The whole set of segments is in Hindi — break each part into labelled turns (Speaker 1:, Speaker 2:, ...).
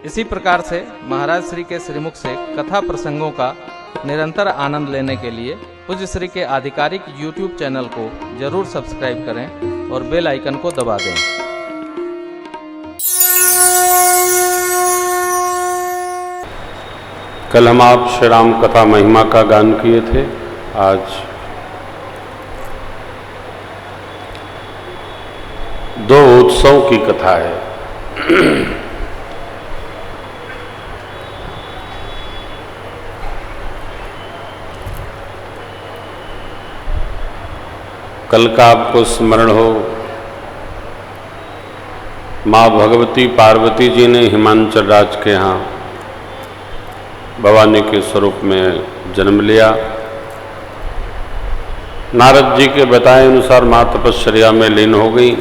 Speaker 1: इसी प्रकार से महाराज श्री के श्रीमुख से कथा प्रसंगों का निरंतर आनंद लेने के लिए पूज्य श्री के आधिकारिक YouTube चैनल को जरूर सब्सक्राइब करें और बेल आइकन को दबा दें।
Speaker 2: कल हम आप श्री राम कथा महिमा का गान किए थे। आज दो उत्सव की कथा है। कल का आपको स्मरण हो, माँ भगवती पार्वती जी ने हिमांचल राज के यहाँ भवानी के स्वरूप में जन्म लिया। नारद जी के बताए अनुसार माँ तपश्चर्या में लीन हो गई।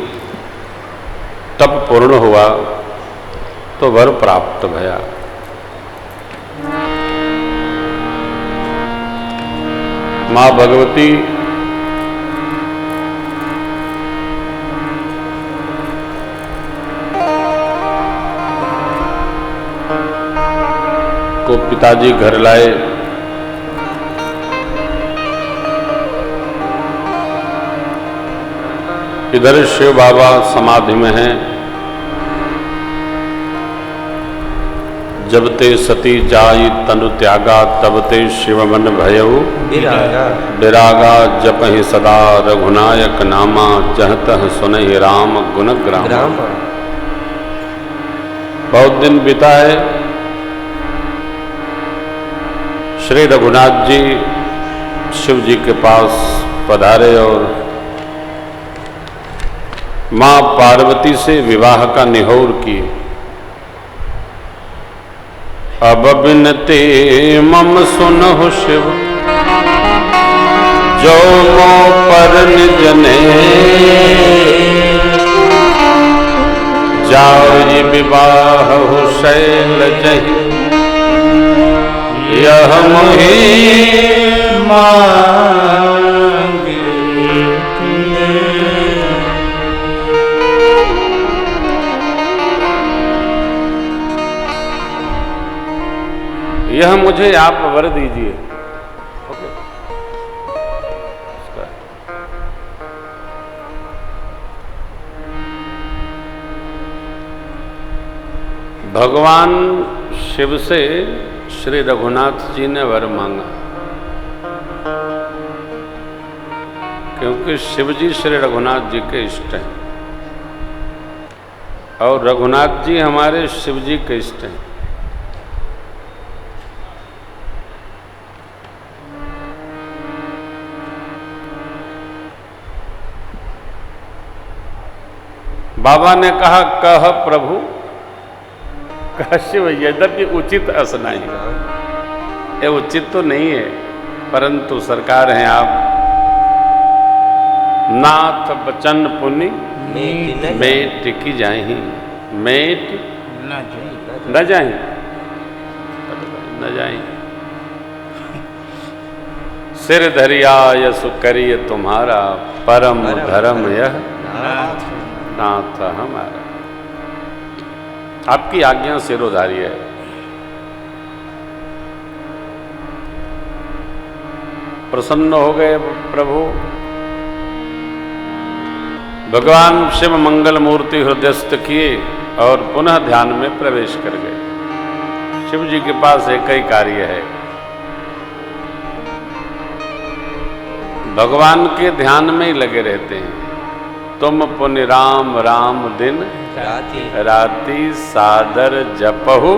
Speaker 2: तप पूर्ण हुआ तो वर प्राप्त भया। माँ भगवती को पिताजी घर लाए। इधर शिव बाबा समाधि में हैं। जब ते सती जाई तनु त्यागा तब ते शिव मन भयउ विरागा। जपहि सदा रघुनायक नामा जहतः सुनहि राम गुणग्राम। बहुत दिन बिताए। श्री रघुनाथ जी शिव जी के पास पधारे और मां पार्वती से विवाह का निहोर किए। अब बिनते मम सुनहु शिव जो मो पर निज ने। जाई विवाह शैल जहि यह मोहि मांगे। यह मुझे आप वर दीजिए। ओके। भगवान शिव से श्री रघुनाथ जी ने वर मांगा, क्योंकि शिव जी श्री रघुनाथ जी के इष्ट हैं और रघुनाथ जी हमारे शिव जी के इष्ट हैं। बाबा ने कहा कह प्रभु, कह शिव, यद्यपि उचित अस नहीं, ये उचित तो नहीं है, परंतु सरकार हैं आप। नाथ बचन पुनि मेट की जाही, मेट न जाही, न जाही। सिर धरिया यशु करिय तुम्हारा, परम धर्म यह नाथ हमारा। आपकी आज्ञा सिरोधार्य है। प्रसन्न हो गए प्रभु। भगवान शिव मंगल मूर्ति हृदयस्थ किए और पुनः ध्यान में प्रवेश कर गए। शिव जी के पास एक ही कार्य है, भगवान के ध्यान में ही लगे रहते हैं। तुम पुनि राम राम दिन राति सादर जपहु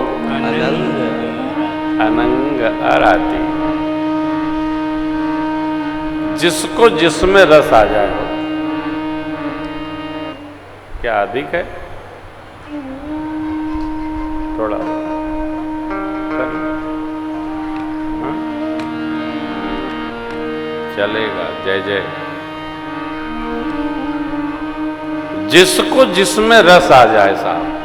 Speaker 2: अनंग अराती। जिसको जिसमें रस आ जाए, क्या अधिक है? थोड़ा चलेगा। जय जय। जिसको जिसमें रस आ जाए साहब।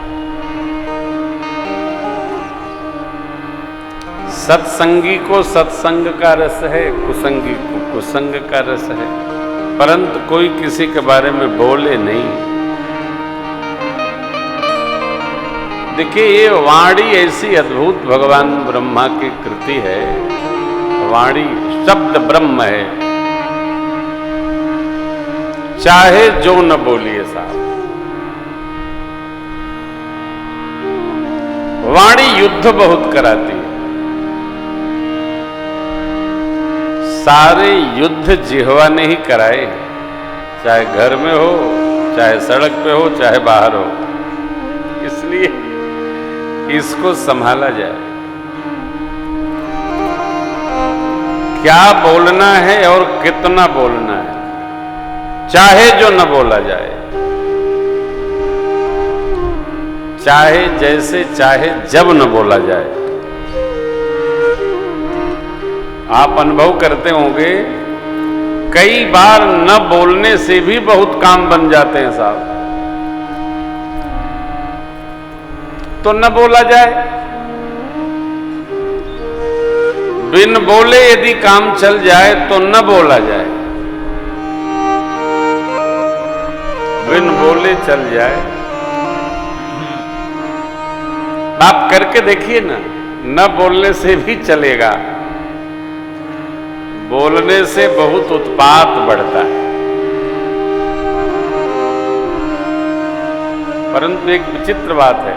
Speaker 2: सत्संगी को सत्संग का रस है, कुसंगी को कुसंग का रस है, परंतु कोई किसी के बारे में बोले नहीं। देखिए, ये वाणी ऐसी अद्भुत भगवान ब्रह्मा की कृति है। वाणी शब्द ब्रह्म है, चाहे जो न बोलिए साहब। वाणी युद्ध बहुत कराती है। सारे युद्ध जिह्वा ने ही कराए, चाहे घर में हो, चाहे सड़क पे हो, चाहे बाहर हो। इसलिए इसको संभाला जाए। क्या बोलना है और कितना बोलना है, चाहे जो न बोला जाए, चाहे जैसे चाहे जब न बोला जाए। आप अनुभव करते होंगे, कई बार न बोलने से भी बहुत काम बन जाते हैं साहब। तो न बोला जाए, बिन बोले यदि काम चल जाए तो न बोला जाए, बिन बोले चल जाए। आप करके देखिए ना, न बोलने से भी चलेगा, बोलने से बहुत उत्पात बढ़ता है। परंतु एक विचित्र बात है,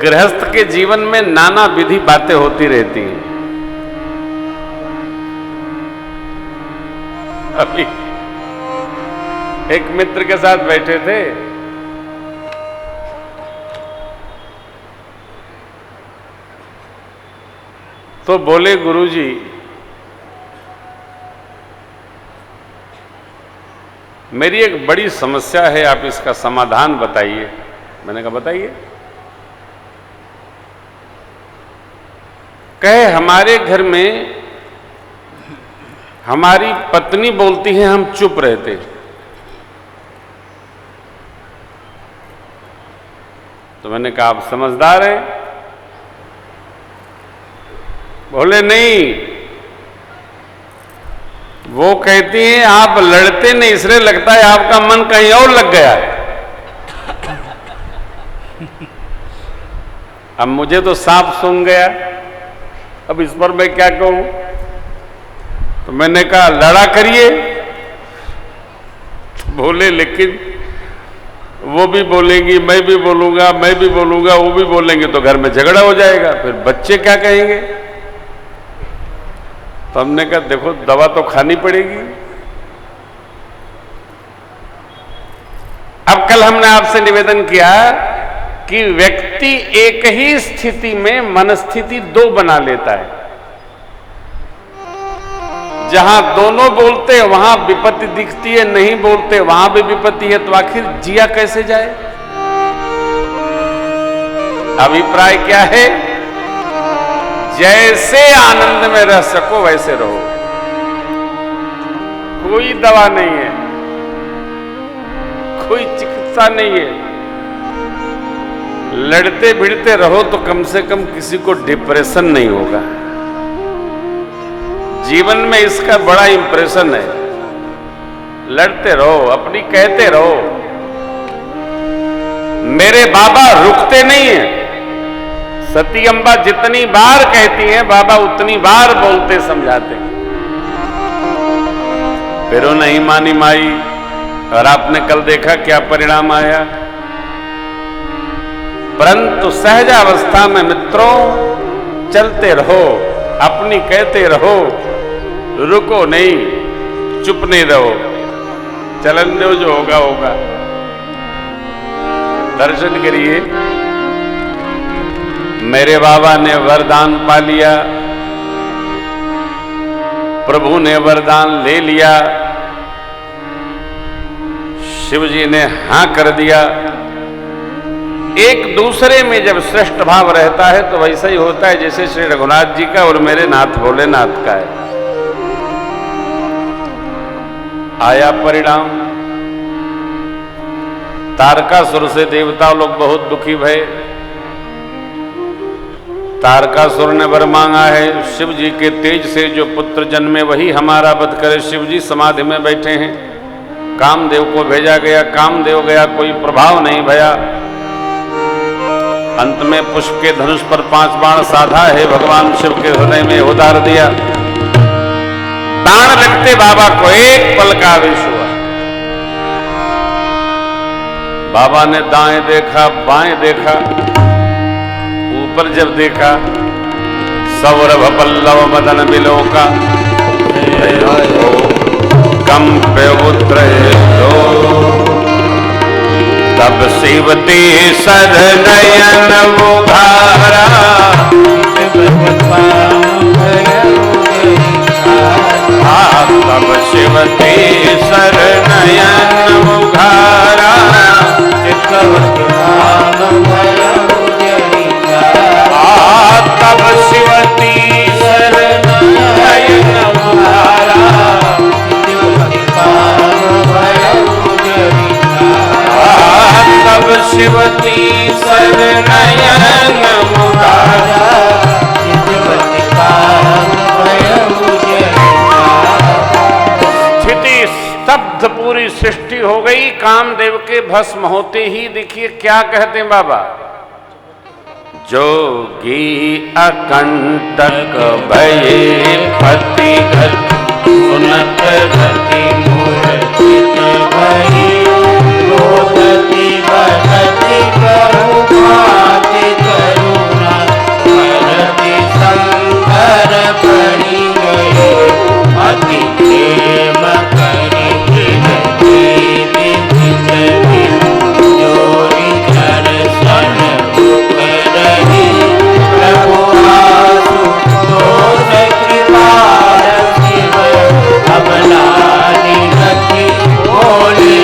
Speaker 2: गृहस्थ के जीवन में नाना विधि बातें होती रहती हैं। अभी एक मित्र के साथ बैठे थे, तो बोले, गुरुजी मेरी एक बड़ी समस्या है, आप इसका समाधान बताइए। मैंने कहा बताइए। कहे, हमारे घर में हमारी पत्नी बोलती है, हम चुप रहते। तो मैंने कहा आप समझदार हैं? बोले नहीं, वो कहती हैं आप लड़ते नहीं, इसलिए लगता है आपका मन कहीं और लग गया है। अब मुझे तो साफ सूंघ गया, अब इस पर मैं क्या कहूं? तो मैंने कहा लड़ा करिए। बोले लेकिन वो भी बोलेंगी, मैं भी बोलूंगा, मैं भी बोलूंगा, वो भी बोलेंगे, तो घर में झगड़ा हो जाएगा, फिर बच्चे क्या कहेंगे? तो हमने कहा देखो, दवा तो खानी पड़ेगी। अब कल हमने आपसे निवेदन किया कि व्यक्ति एक ही स्थिति में मनस्थिति दो बना लेता है। जहां दोनों बोलते हैं वहां विपत्ति दिखती है, नहीं बोलते वहां भी विपत्ति है, तो आखिर जिया कैसे जाए? अभिप्राय क्या है? जैसे आनंद में रह सको वैसे रहो। कोई दवा नहीं है, कोई चिकित्सा नहीं है। लड़ते भिड़ते रहो तो कम से कम किसी को डिप्रेशन नहीं होगा। जीवन में इसका बड़ा इंप्रेशन है। लड़ते रहो, अपनी कहते रहो। मेरे बाबा रुकते नहीं हैं। सती अम्बा जितनी बार कहती हैं, बाबा उतनी बार बोलते समझाते। फिर वो नहीं मानी माई, और आपने कल देखा क्या परिणाम आया। परंतु सहजावस्था में मित्रों चलते रहो, अपनी कहते रहो, रुको नहीं, चुप नहीं रहो, चलन दो, जो होगा होगा। दर्शन करिए, मेरे बाबा ने वरदान पा लिया, प्रभु ने वरदान ले लिया, शिव जी ने हां कर दिया। एक दूसरे में जब श्रेष्ठ भाव रहता है तो वैसा ही होता है जैसे श्री रघुनाथ जी का और मेरे नाथ भोलेनाथ का है। आया परिणाम, तारकासुर से देवता लोग बहुत दुखी भये। तारकासुर ने वर मांगा है, शिव जी के तेज से जो पुत्र जन्मे वही हमारा वध करे। शिव जी समाधि में बैठे हैं। कामदेव को भेजा गया, कामदेव गया, कोई प्रभाव नहीं भया। अंत में पुष्प के धनुष पर 5 बाण साधा है, भगवान शिव के हृदय में उतार दिया। बाण लगते बाबा को एक पल का आवेश हुआ। बाबा ने दाएं देखा, बाएं देखा, ऊपर जब देखा, सौरभ पल्लव मदन बिलोका कंप्य उत्र तब शिवती सर नयन उघारा तब शिवती सर नयन उघारा तब शिवती सर नयन उघारा तब शिवती सर नयन उघारा स्थिति स्तब्ध, पूरी सृष्टि हो गई। कामदेव के भस्म होते ही देखिए क्या कहते हैं बाबा, जोगी अकंटक भये पति सुनत गति मूर्छित भई रोदति बदति बहुभाति करुणा करति शंकर परि गए अति प्रेम करि देवी देवी जोरी दर्शन रही प्रभु आशुतोष कृपाल शिव अबलानी रखी बोले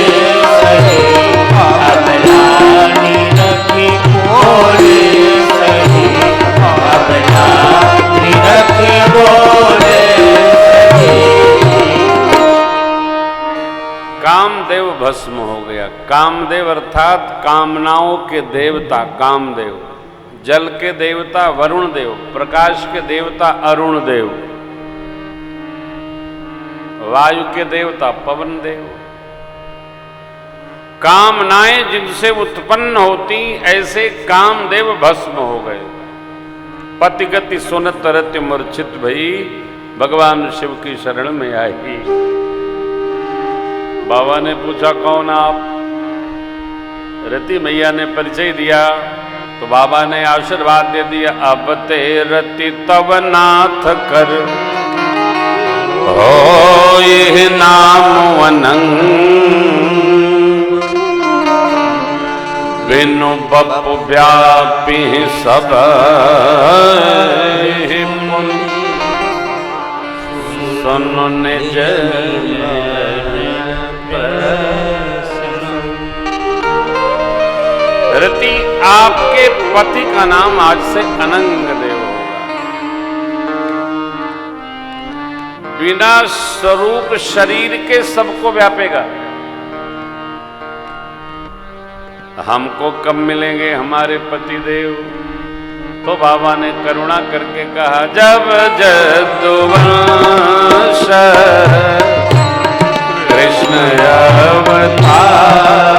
Speaker 2: सही अबलानी रखी बोले सही अबलानी रखी बोले सही। कामदेव भस्म हो गया। कामदेव अर्थात कामनाओं के देवता कामदेव, जल के देवता वरुण देव, प्रकाश के देवता अरुण देव, वायु के देवता पवन देव। कामनाएं जिनसे उत्पन्न होती ऐसे कामदेव भस्म हो गए। पतिगति सुनत रत्य मूर्छित भई भगवान शिव की शरण में आई। बाबा ने पूछा कौन आप? रति मैया ने परिचय दिया तो बाबा ने आशीर्वाद दे दिया, अब ते रति तव नाथ कर हो ये नाम अनंग बिनु बपु व्यापी सब सुन निज रति आपके पति का नाम आज से अनंग देव होगा। बिना स्वरूप शरीर के सबको व्यापेगा। हमको कब मिलेंगे हमारे पति देव? तो बाबा ने करुणा करके कहा, जब जदुवंश कृष्ण अवतार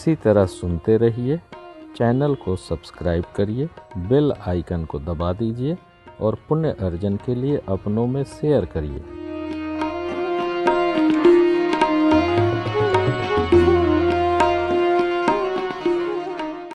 Speaker 1: इसी तरह सुनते रहिए। चैनल को सब्सक्राइब करिए, बेल आइकन को दबा दीजिए और पुण्य अर्जन के लिए अपनों में शेयर करिए।